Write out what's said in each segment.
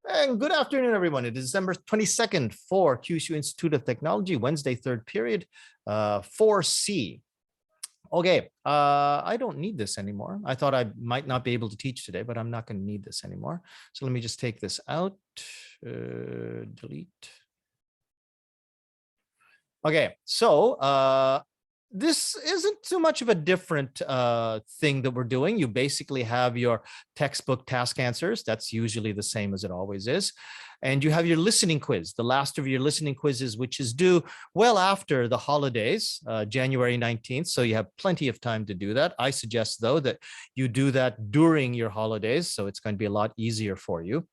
And good afternoon, everyone. It is December 22nd for Kyushu Institute of Technology, Wednesday, third period, 4C. Okay, I don't need this anymore. I thought I might not be able to teach today, but I'm not going to need this anymore. So let me just take this out, delete. Okay, so this isn't too much of a different thing that we're doing. You basically have your textbook task answers. That's usually the same as it always is. And you have your listening quiz, the last of your listening quizzes, which is due well after the holidays, January 19th. So you have plenty of time to do that. I suggest, though, that you do that during your holidays. So it's going to be a lot easier for you.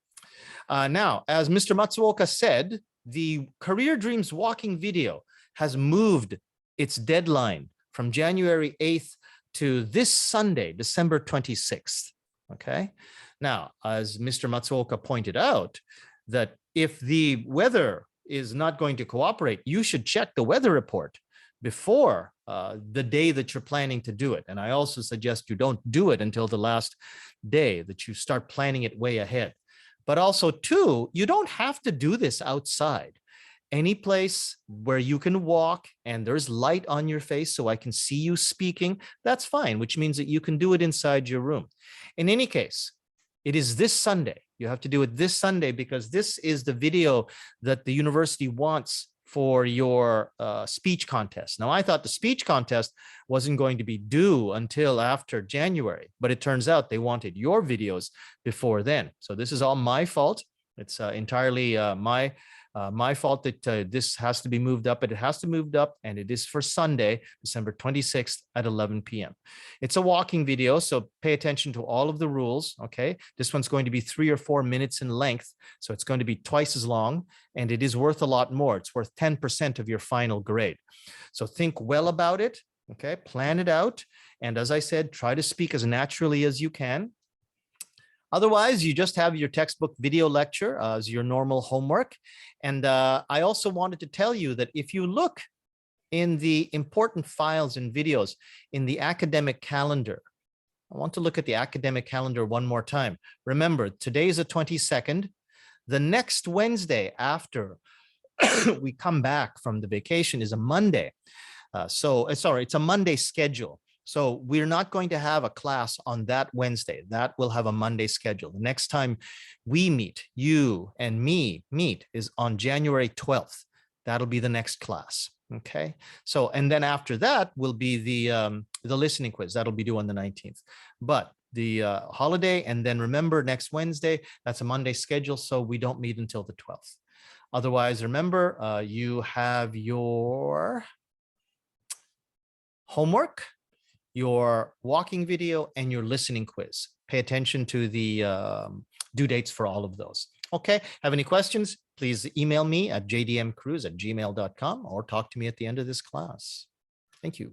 Now, as Mr. Matsuoka said, the Career Dreams walking video has moved its deadline from January 8th to this Sunday, December 26th. Okay. Now, as Mr. Matsuoka pointed out, that if the weather is not going to cooperate, you should check the weather report before the day that you're planning to do it. And I also suggest you don't do it until the last day, that you start planning it way ahead. But also, too, you don't have to do this outside. Any place where you can walk and there's light on your face so I can see you speaking, that's fine, which means that you can do it inside your room. In any case, it is this Sunday. You have to do it this Sunday because this is the video that the university wants for your speech contest. Now, I thought the speech contest wasn't going to be due until after January, but it turns out they wanted your videos before then. So this is all my fault. It's entirely my fault that this has to be moved up, but it has to move up, and it is for Sunday, December 26th at 11 p.m. It's a walking video, so pay attention to all of the rules, okay? This one's going to be 3 or 4 minutes in length, so it's going to be twice as long, and it is worth a lot more. It's worth 10% of your final grade. So think well about it, okay? Plan it out, and as I said, try to speak as naturally as you can. Otherwise, you just have your textbook video lecture as your normal homework. And I also wanted to tell you that if you look in the important files and videos in the academic calendar, I want to look at the academic calendar one more time. Remember, today is the 22nd. The next Wednesday after we come back from the vacation is a Monday. It's a Monday schedule. So we're not going to have a class on that Wednesday. That will have a Monday schedule. The next time we meet, you and me meet, is on January 12th. That'll be the next class. Okay. So, and then after that will be the listening quiz. That'll be due on the 19th. But the holiday, and then remember next Wednesday, that's a Monday schedule. So we don't meet until the 12th. Otherwise, remember, you have your homework, your walking video, and your listening quiz. Pay attention to the due dates for all of those. Okay, have any questions? Please email me at jdmcruz@gmail.com or talk to me at the end of this class. Thank you.